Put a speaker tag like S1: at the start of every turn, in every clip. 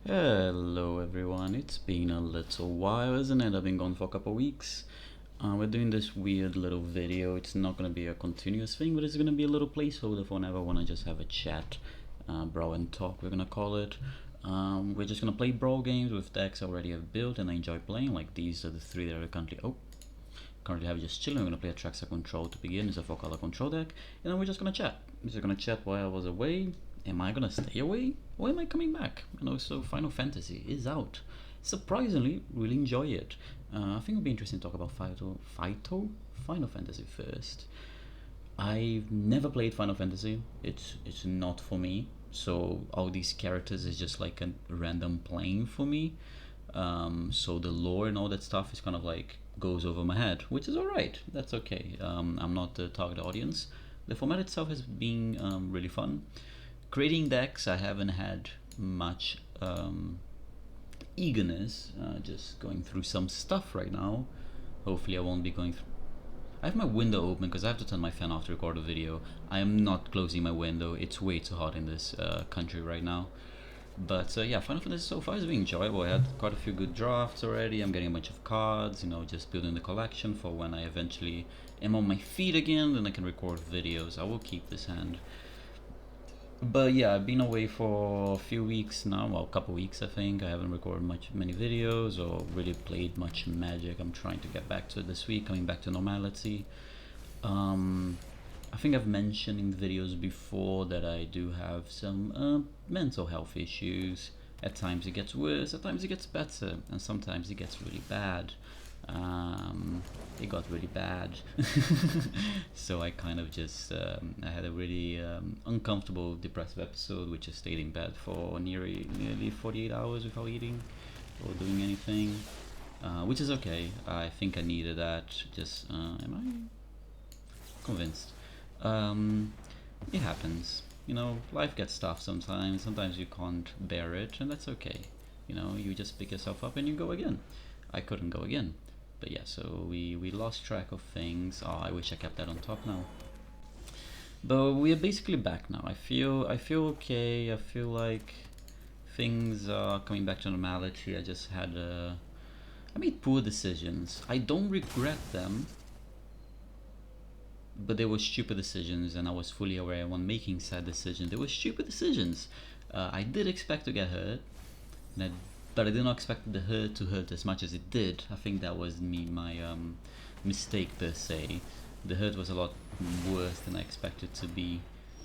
S1: Hello everyone, it's been a little while, isn't it? I've been gone for a couple weeks. We're doing this weird little video. It's not gonna be a continuous thing, but it's gonna be a little placeholder for whenever I wanna just have a chat, Brawl and talk, we're gonna call it. We're just gonna play Brawl games with decks I already have built and I enjoy playing. Like these are the three that I currently have just chilling. We're gonna play Atraxa Control to begin. It's a 4-color control deck, and then we're just gonna chat. We're just gonna chat while I was away. Am I gonna stay away or am I coming back? And also, Final Fantasy is out. Surprisingly, really enjoy it. I think it'll be interesting to talk about Final Fantasy first. I've never played Final Fantasy. It's not for me. So all these characters is just like a random playing for me. So the lore and all that stuff is kind of like goes over my head, which is alright. That's okay. I'm not the target audience. The format itself has been really fun. Creating decks, I haven't had much eagerness. Just going through some stuff right now. Hopefully, I won't be going through. I have my window open because I have to turn my fan off to record a video. I am not closing my window. It's way too hot in this country right now. But yeah, Final Fantasy so far has been enjoyable. I had quite a few good drafts already. I'm getting a bunch of cards, just building the collection for when I eventually am on my feet again, then I can record videos. I will keep this hand. But yeah, I've been away for a few weeks now, well, a couple weeks I think. I haven't recorded many videos or really played much Magic. I'm trying to get back to it this week, coming back to normality. I think I've mentioned in videos before that I do have some mental health issues. At times it gets worse, at times it gets better, and sometimes it gets really bad. It got really bad, so I kind of just I had a really uncomfortable, depressive episode, which just stayed in bed for nearly 48 hours without eating or doing anything, which is okay. I think I needed that. Just am I convinced? It happens. Life gets tough sometimes. Sometimes you can't bear it, and that's okay. You just pick yourself up and you go again. I couldn't go again. But yeah, so we lost track of things. Oh, I wish I kept that on top now. But we are basically back now. I feel okay. I feel like things are coming back to normality. I made poor decisions. I don't regret them, but they were stupid decisions, and I was fully aware when making said decisions. They were stupid decisions. I did expect to get hurt, and but I did not expect the hurt to hurt as much as it did. I think that was my mistake per se. The hurt was a lot worse than I expected to be.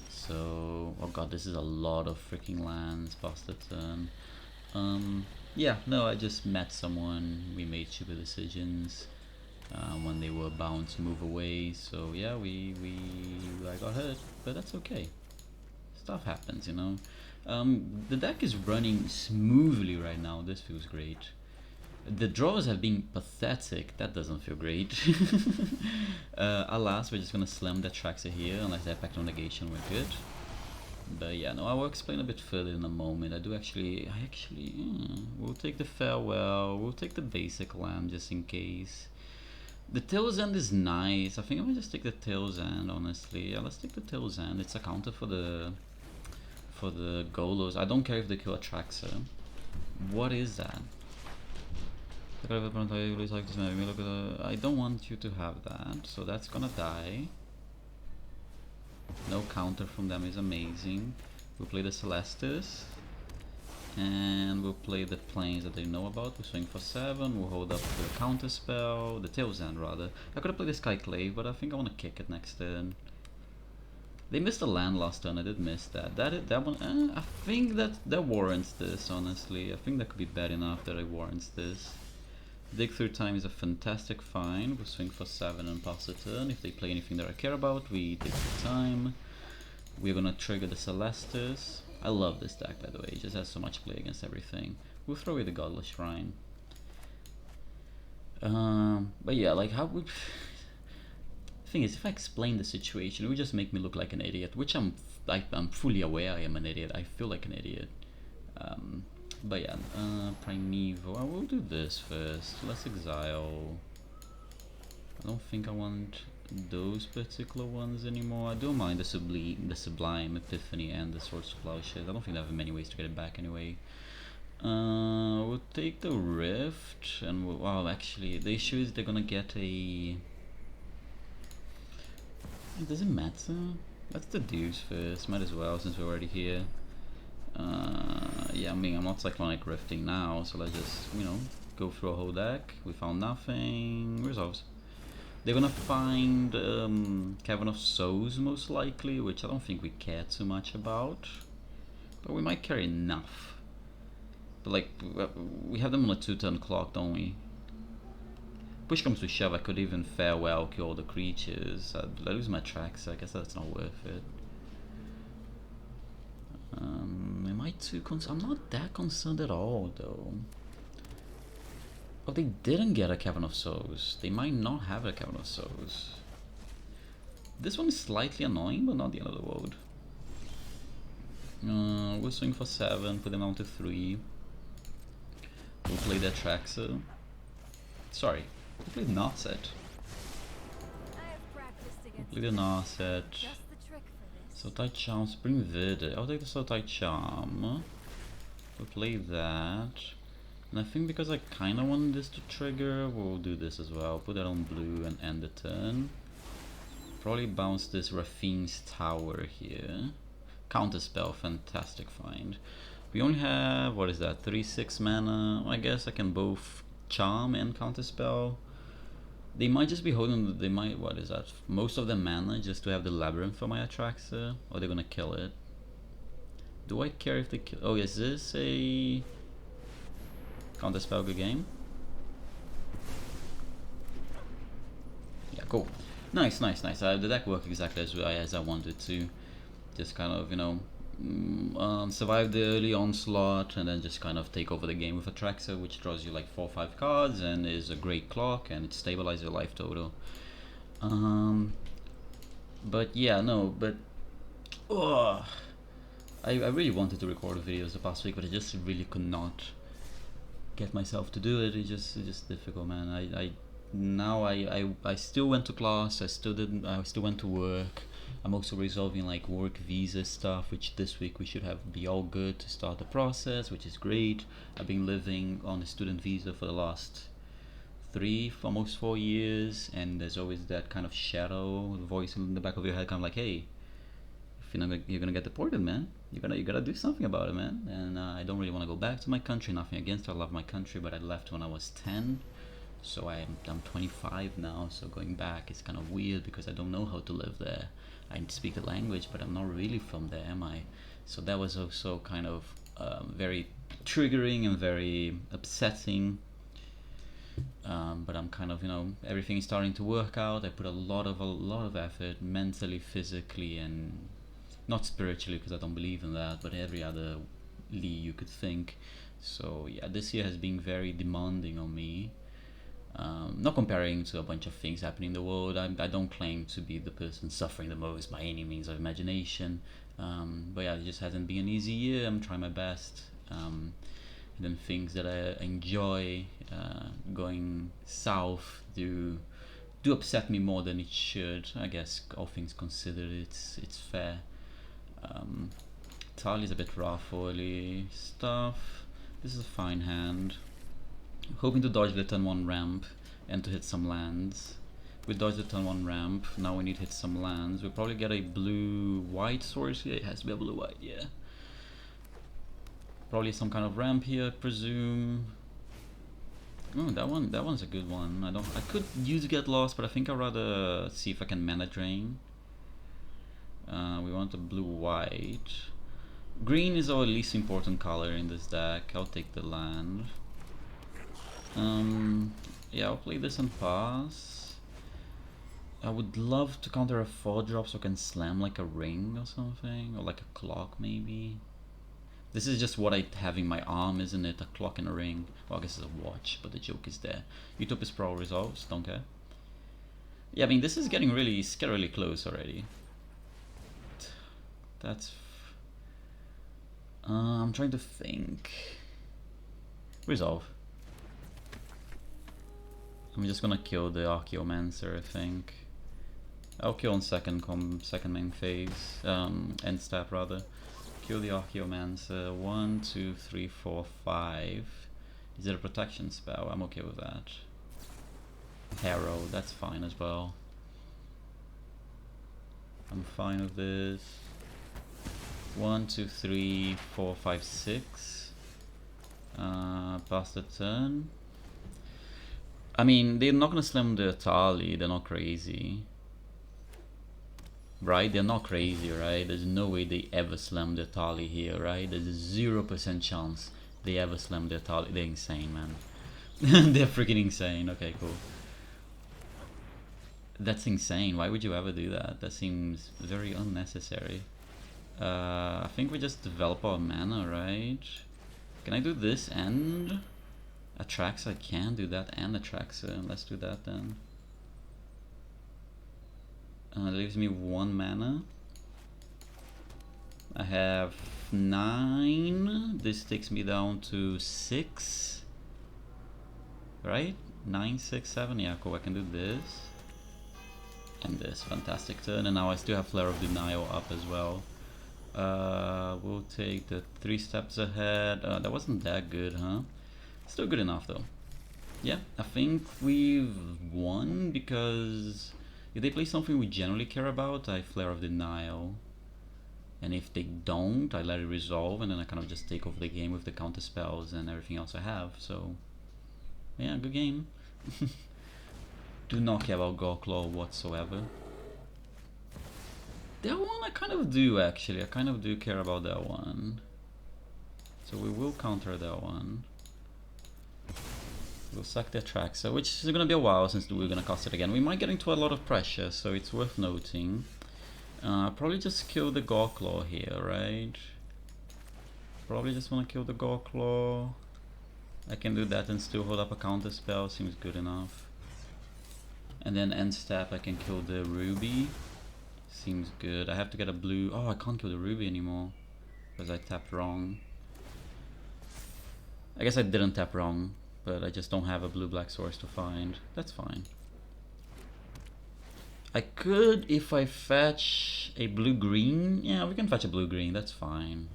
S1: So, oh god, this is a lot of freaking lands past the turn. Yeah, no, I just met someone. We made stupid decisions when they were bound to move away. So yeah, I got hurt, but that's okay. Stuff happens. The deck is running smoothly right now. This feels great. The draws have been pathetic. That doesn't feel great. Alas, we're just gonna slam the Traxer here. Unless they have Pact of Negation, we're good. But yeah, no, I will explain a bit further in a moment. We'll take the Farewell. We'll take the basic land just in case. The Tail's End is nice. I think I might just take the Tail's End, honestly. Yeah, let's take the Tail's End. It's a counter for the Golos. I don't care if they kill a Traxer. What is that? I don't want you to have that, so that's gonna die. No counter from them is amazing. We'll play the Celestis, and we'll play the planes that they know about. We'll swing for 7, we'll hold up the counter spell, the Tail's End rather. I could have played the Skyclave, but I think I want to kick it next turn. They missed a land last turn. I did miss that. That one. I think that warrants this. Honestly, I think that could be bad enough that it warrants this. Dig Through Time is a fantastic find. We'll swing for 7 and pass the turn. If they play anything that I care about, we Dig Through Time. We're gonna trigger the Celestis. I love this deck, by the way. It just has so much play against everything. We'll throw away the Godless Shrine. But yeah, like how would... thing is, if I explain the situation, it would just make me look like an idiot, which I'm fully aware I am an idiot. I feel like an idiot. But yeah, Primeval. I will do this first. Let's exile. I don't think I want those particular ones anymore. I don't mind the Sublime, Epiphany, and the Swords of Plowshare. I don't think I have many ways to get it back anyway. We'll take the Rift, and wow, actually, the issue is they're gonna get a. Does it matter? Let's deduce first. Might as well, since we're already here. Yeah, I mean, I'm not cyclonic rifting now, so let's just, you know, go through a whole deck. We found nothing. Resolves. They're gonna find Cavern of Souls most likely, which I don't think we care too much about, but we might care enough. But like, we have them on a 2-turn clock, don't we? Push comes to shove, I could even farewell kill all the creatures. I'd lose my tracks, so I guess that's not worth it. Am I too concerned? I'm not that concerned at all, though. Oh, they didn't get a Cavern of Souls. They might not have a Cavern of Souls. This one is slightly annoying, but not the end of the world. We'll swing for 7, put them down to 3. We'll play the Atraxa. Sorry, we'll play the Narset. We'll play the Narset. Soul-Tie Charm, Spring Verde. I'll take the Soul-Tie Charm. We'll play that. And I think because I kinda want this to trigger, we'll do this as well. Put that on blue and end the turn. Probably bounce this Rafine's Tower here. Counterspell, fantastic find. We only have, what is that, 3-6 mana. I guess I can both Charm and Counterspell. They might just be holding, they might, what is that, most of the mana just to have the Labyrinth for my Atraxa, or they're gonna kill it. Do I care if they kill, oh, is this a Counterspell good game? Yeah, cool. Nice, nice, nice. The deck worked exactly as I wanted to. Just kind of, you know, survive the early onslaught and then just kind of take over the game with Atraxa, which draws you like 4 or 5 cards and is a great clock and it stabilizes your life total. But yeah, no, but I really wanted to record videos the past week, but I just really could not get myself to do it. It's just difficult, man. I still went to class. I still went to work. I'm also resolving like work visa stuff, which this week we should be all good to start the process, which is great. I've been living on a student visa for the last almost 4 years, and there's always that kind of shadow voice in the back of your head, kind of like, hey, if you're gonna get deported, man, you gotta do something about it, man. And I don't really want to go back to my country. Nothing against it. I love my country, but I left when I was 10. So I'm 25 now, so going back is kind of weird because I don't know how to live there. I speak the language, but I'm not really from there, am I? So that was also kind of very triggering and very upsetting. But I'm kind of, you know, everything is starting to work out. I put a lot of effort, mentally, physically, and not spiritually because I don't believe in that, but every other you could think. So yeah, this year has been very demanding on me. Not comparing to a bunch of things happening in the world. I don't claim to be the person suffering the most by any means of imagination. But yeah, it just hasn't been an easy year. I'm trying my best. And then things that I enjoy going south do upset me more than it should. I guess all things considered, it's fair. Tali's a bit rough early stuff. This is a fine hand. Hoping to dodge the turn 1 ramp and to hit some lands. We dodged the turn 1 ramp, now we need to hit some lands. We'll probably get a blue-white source here. It has to be a blue-white, yeah. Probably some kind of ramp here, I presume. Oh, that one's a good one. I could use Get Lost, but I think I'd rather see if I can mana drain. We want a blue-white. Green is our least important color in this deck. I'll take the land. Yeah, I'll play this and pass. I would love to counter a 4-drop so I can slam like a ring or something, or like a clock maybe. This is just what I have in my arm, isn't it? A clock and a ring. Well, I guess it's a watch, but the joke is there. Utopus Brawl resolves, don't care. Yeah, I mean, this is getting really scarily close already. That's... I'm trying to think. Resolve. I'm just gonna kill the Archaeomancer, I think. I'll kill on second main phase, end step rather. kill the Archaeomancer. 1, 2, 3, 4, 5. Is it a protection spell? I'm okay with that. Harrow, that's fine as well. I'm fine with this. 1, 2, 3, 4, 5, 6. Pass the turn. I mean, they're not gonna slam the Atali, they're not crazy. Right? They're not crazy, right? There's no way they ever slam the Atali here, right? There's a 0% chance they ever slam the Atali. They're insane, man. They're freaking insane. Okay, cool. That's insane. Why would you ever do that? That seems very unnecessary. I think we just develop our mana, right? Can I do this and Atraxa? I can do that and Atraxa. Let's do that then. It leaves me 1 mana. I have 9. This takes me down to 6. Right? 9, 6, 7. Yeah, cool. I can do this. And this. Fantastic turn. And now I still have Flare of Denial up as well. We'll take the 3 steps ahead. That wasn't that good, huh? Still good enough though. Yeah, I think we've won because if they play something we generally care about, I Flare of Denial. And if they don't, I let it resolve and then I kind of just take over the game with the counter spells and everything else I have. So yeah, good game. Do not care about Gorklaw whatsoever. That one I kind of do actually. I kind of do care about that one. So we will counter that one. We'll sack the Atraxa, which is gonna be a while since we're gonna cast it again. We might get into a lot of pressure, so it's worth noting. Probably just kill the Gorklaw here, right? Probably just wanna kill the Gorklaw. I can do that and still hold up a counter spell, seems good enough. And then end step I can kill the Ruby. Seems good. I have to get a blue. Oh, I can't kill the Ruby anymore because I tapped wrong. I guess I didn't tap wrong, but I just don't have a blue-black source to find. That's fine. I could, if I fetch a blue-green. Yeah, we can fetch a blue-green. That's fine.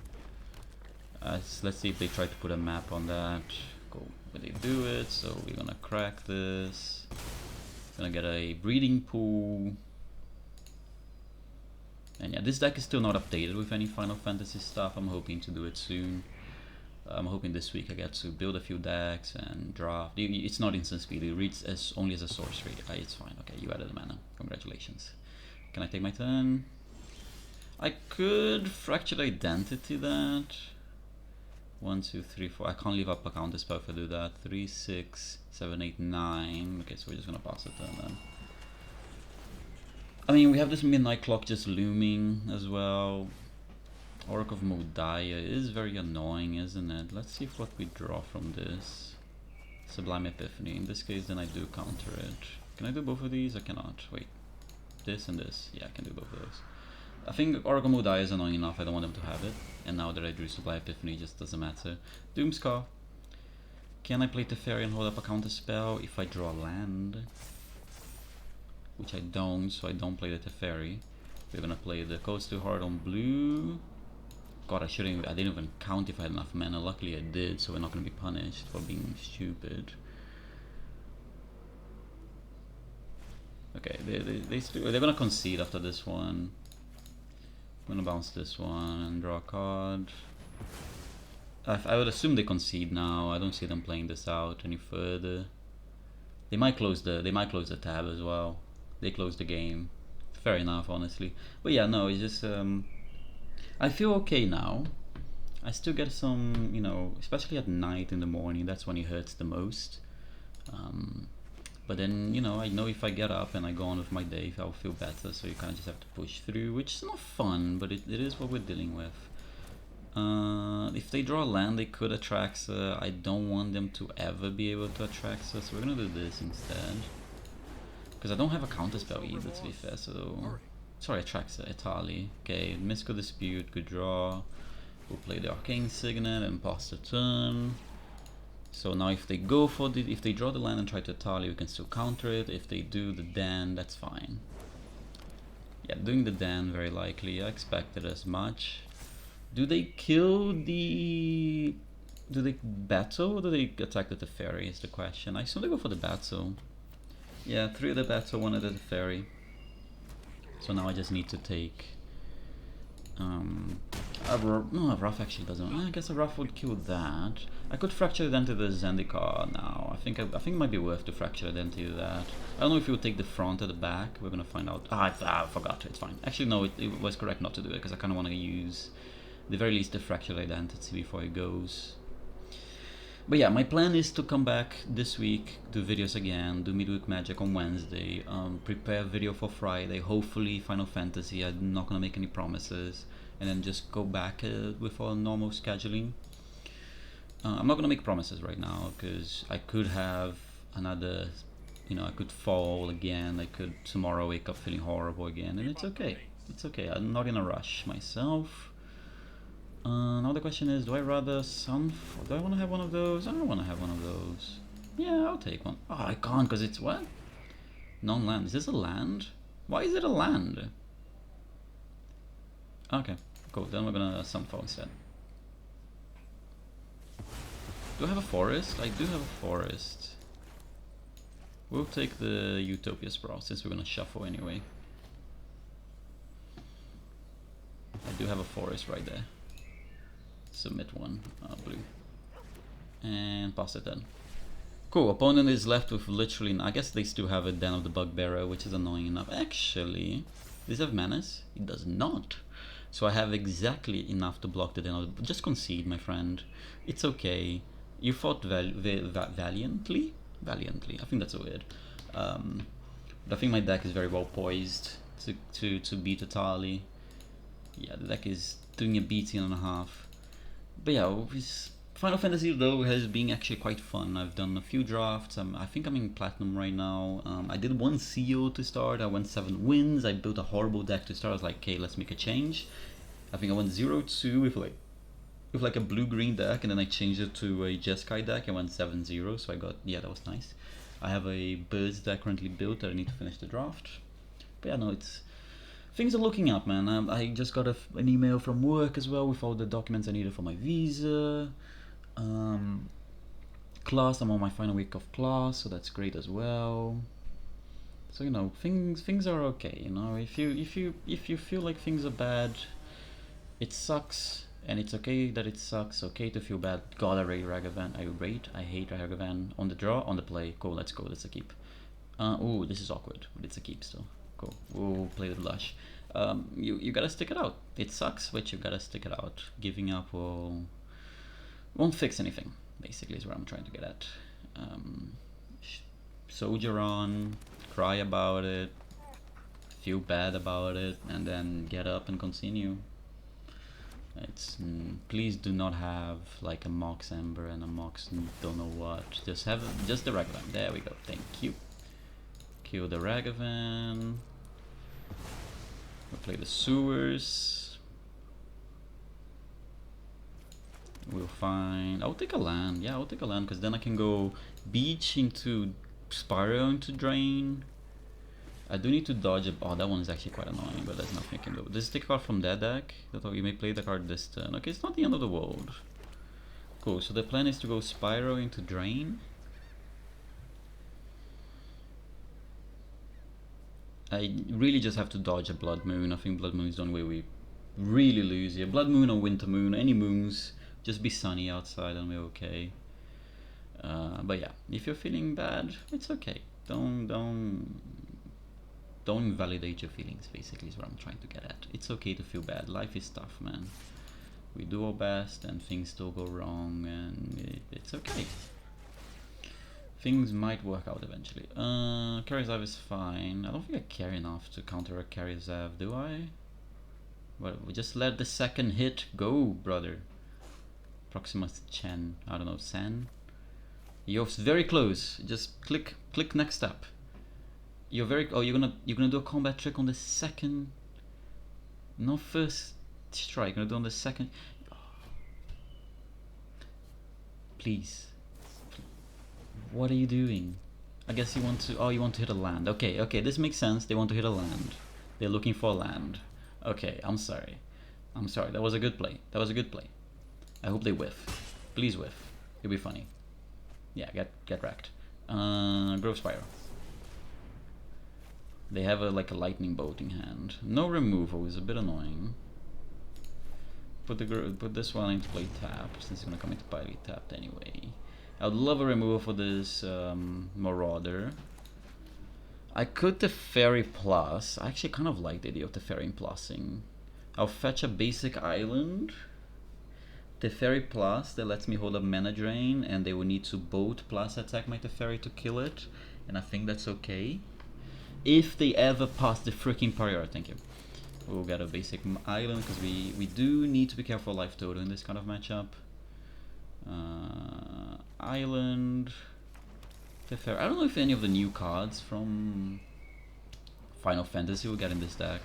S1: Let's see if they try to put a map on that. Cool. But they do it, so we're gonna crack this. Gonna get a breeding pool. And yeah, this deck is still not updated with any Final Fantasy stuff. I'm hoping to do it soon. I'm hoping this week I get to build a few decks and draft. It's not instant speed, it reads only as a sorcery. It's fine. Okay, you added a mana. Congratulations. Can I take my turn? I could Fractured Identity that. 1, 2, 3, 4. I can't leave up a counter spell if I do that. 3, 6, 7, 8, 9. Okay, so we're just gonna pass the turn then. I mean, we have this midnight clock just looming as well. Orc of Modiah is very annoying, isn't it? Let's see what we draw from this. Sublime Epiphany. In this case, then I do counter it. Can I do both of these? I cannot. Wait. This and this. Yeah, I can do both of those. I think Orc of Modiah is annoying enough. I don't want them to have it. And now that I drew Sublime Epiphany, it just doesn't matter. Doomscar. Can I play Teferi and hold up a counter spell if I draw land? Which I don't, so I don't play the Teferi. We're gonna play the Coastal Heart on blue. God, I didn't even count if I had enough mana. Luckily I did, so we're not gonna be punished for being stupid. Okay, they're gonna concede after this one. I'm gonna bounce this one and draw a card. I would assume they concede now. I don't see them playing this out any further. They might close the tab as well. They close the game. Fair enough, honestly. But yeah, no, it's just I feel okay now. I still get some, you know, especially at night in the morning, that's when it hurts the most. But then, you know, I know if I get up and I go on with my day, I'll feel better. So you kind of just have to push through, which is not fun, but it is what we're dealing with. If they draw land, they could Atraxa. I don't want them to ever be able to Atraxa, so we're gonna do this instead. Because I don't have a counterspell either, to be fair, so... Sorry, Atraxa, Etali. Okay, Mystical Dispute, good draw. We'll play the Arcane Signet and pass the turn. So now if they go for if they draw the land and try to Etali, we can still counter it. If they do the Dan, that's fine. Yeah, doing the Dan, very likely. I expected as much. Do they kill the... Do they battle or do they attack the Teferi is the question. I assume they go for the battle. Yeah, 3 of the battle, 1 of the Teferi. So now I just need to take... no, a Rough actually doesn't... I guess a Rough would kill that. I could fracture it into the Zendikar now. I think it might be worth to fracture it into that. I don't know if it would take the front or the back. We're gonna find out. I forgot. It's fine. Actually, no, it was correct not to do it because I kind of want to use, the very least, the fractured identity before it goes. But yeah, my plan is to come back this week, do videos again, do Midweek Magic on Wednesday, prepare a video for Friday, hopefully Final Fantasy. I'm not gonna make any promises, and then just go back with our normal scheduling. I'm not gonna make promises right now because I could have another, you know, I could fall again. I could tomorrow wake up feeling horrible again, and it's okay. It's okay. I'm not in a rush myself. Now the question is, do I rather do I want to have one of those? I don't want to have one of those. Yeah, I'll take one. Oh, I can't because it's what? Non-land. Is this a land? Why is it a land? Okay, cool. Then we're gonna Sunfall instead. Do I have a forest? I do have a forest. We'll take the Utopia Sprawl since we're gonna shuffle anyway. I do have a forest right there. Submit one, blue. And pass it then. Cool, opponent is left with literally... I guess they still have a Den of the Bugbearer, which is annoying enough. Actually, does it have Menace? It does not. So I have exactly enough to block the Den of the... Just concede, my friend. It's okay. You fought valiantly? Valiantly. I think that's a word. But I think my deck is very well poised to beat a Tali. Yeah, the deck is doing a beating and a half. But yeah, Final Fantasy though has been actually quite fun. I've done a few drafts. I think I'm in Platinum right now. I did 1 CO to start. I went 7 wins. I built a horrible deck to start. I was like, okay, let's make a change. I think I went 0-2 with like a blue-green deck, and then I changed it to a Jeskai deck. I went 7-0, so I got, yeah, that was nice. I have a Birds deck currently built that I need to finish the draft. But yeah, no, things are looking up, man. I just got an email from work as well with all the documents I needed for my visa. Class, I'm on my final week of class, so that's great as well. So you know, things are okay. You know, if you feel like things are bad, it sucks. And it's okay that it sucks, okay to feel bad. God, I rate Ragavan. I hate Ragavan. On the draw, on the play. Cool, let's go, that's a keep. Ooh, this is awkward, but it's a keep still. Cool, we'll play the blush. You gotta stick it out. It sucks, but you gotta stick it out. Giving up won't fix anything, basically, is what I'm trying to get at. Soldier on, cry about it, feel bad about it, and then get up and continue. It's please do not have like a Mox Ember and a Mox don't know what. Just have just the Ragavan. There we go. Thank you. Kill the Ragavan. We'll play the sewers. We'll find... I'll take a land. Yeah, I'll take a land because then I can go beach into Spiral into drain. I do need to dodge it. Oh, that one is actually quite annoying, but there's nothing I can do. This is the card from that deck. You may play the card this turn. Okay, it's not the end of the world. Cool, so the plan is to go Spiral into drain. I really just have to dodge a Blood Moon. I think Blood Moon is the only way we really lose here. Blood Moon or Winter Moon, any moons, just be sunny outside and we're okay. But yeah, if you're feeling bad, it's okay. Don't invalidate your feelings, basically, is what I'm trying to get at. It's okay to feel bad. Life is tough, man. We do our best and things still go wrong, and it's okay. Things might work out eventually. Karizav is fine. I don't think I carry enough to counter a Karizav, do I? Well, we just let the second hit go, brother. Proximus Chen. I don't know, Sen? You're very close. Just click next step. You're very... Oh, you're gonna do a combat trick on the second... No, first strike. You're gonna do on the second... Please. What are you doing? I guess you want to... Oh, you want to hit a land. Okay, this makes sense. They want to hit a land. They're looking for a land. Okay, I'm sorry. I'm sorry, that was a good play. That was a good play. I hope they whiff. Please whiff. It'll be funny. Yeah, get wrecked. Growth Spiral. They have like a lightning bolt in hand. No removal is a bit annoying. Put this one into play tapped, since it's gonna come into play tapped anyway. I would love a removal for this Marauder. I could Teferi plus. I actually kind of like the idea of Teferi plussing. I'll fetch a basic island. Teferi plus, that lets me hold up mana drain, and they will need to bolt plus attack my Teferi to kill it, and I think that's okay. If they ever pass the freaking priority, thank you. We'll get a basic island, because we do need to be careful of life total in this kind of matchup. Island, Teferi. I don't know if any of the new cards from Final Fantasy will get in this deck,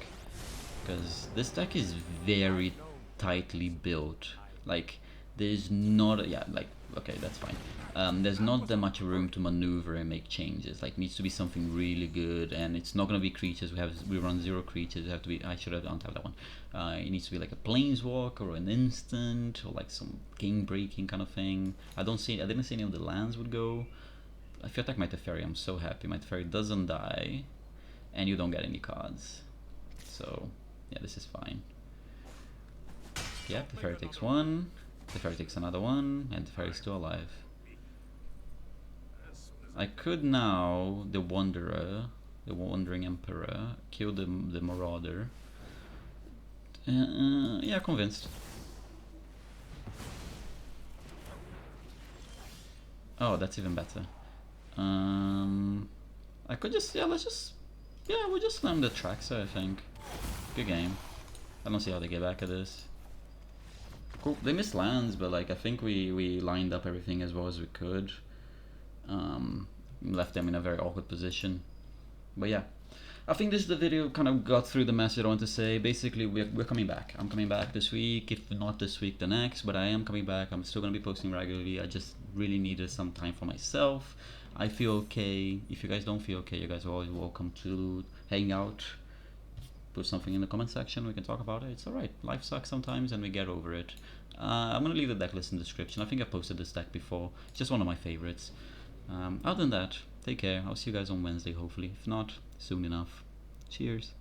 S1: because this deck is very tightly built. Like, there's not okay, that's fine. There's not that much room to maneuver and make changes. Like, it needs to be something really good, and it's not gonna be creatures. We run 0 creatures. It have to be. I should have untapped that one. It needs to be like a planeswalker or an instant or like some game breaking kind of thing. I didn't see any of the lands would go. If you attack my Teferi, I'm so happy. My Teferi doesn't die, and you don't get any cards. So yeah, this is fine. Yeah, Teferi takes one. Teferi takes another one, and Teferi is still alive. I could now, the Wanderer, the Wandering Emperor, kill the Marauder. Yeah, convinced. Oh, that's even better. I could just, we'll just slam the Traxxer, I think. Good game. I don't see how they get back at this. Cool. They missed lands, but like I think we lined up everything as well as we could. Left them in a very awkward position. But yeah, I think this is the video kind of got through the message I want to say. Basically, we're coming back. I'm coming back this week, if not this week, the next. But I am coming back. I'm still gonna be posting regularly. I just really needed some time for myself. I feel okay. If you guys don't feel okay, you guys are always welcome to hang out. Put something in the comment section, we can talk about it. It's alright. Life sucks sometimes and we get over it. I'm gonna leave the deck list in the description. I think I posted this deck before. It's just one of my favorites. Other than that, take care. I'll see you guys on Wednesday, hopefully. If not, soon enough. Cheers.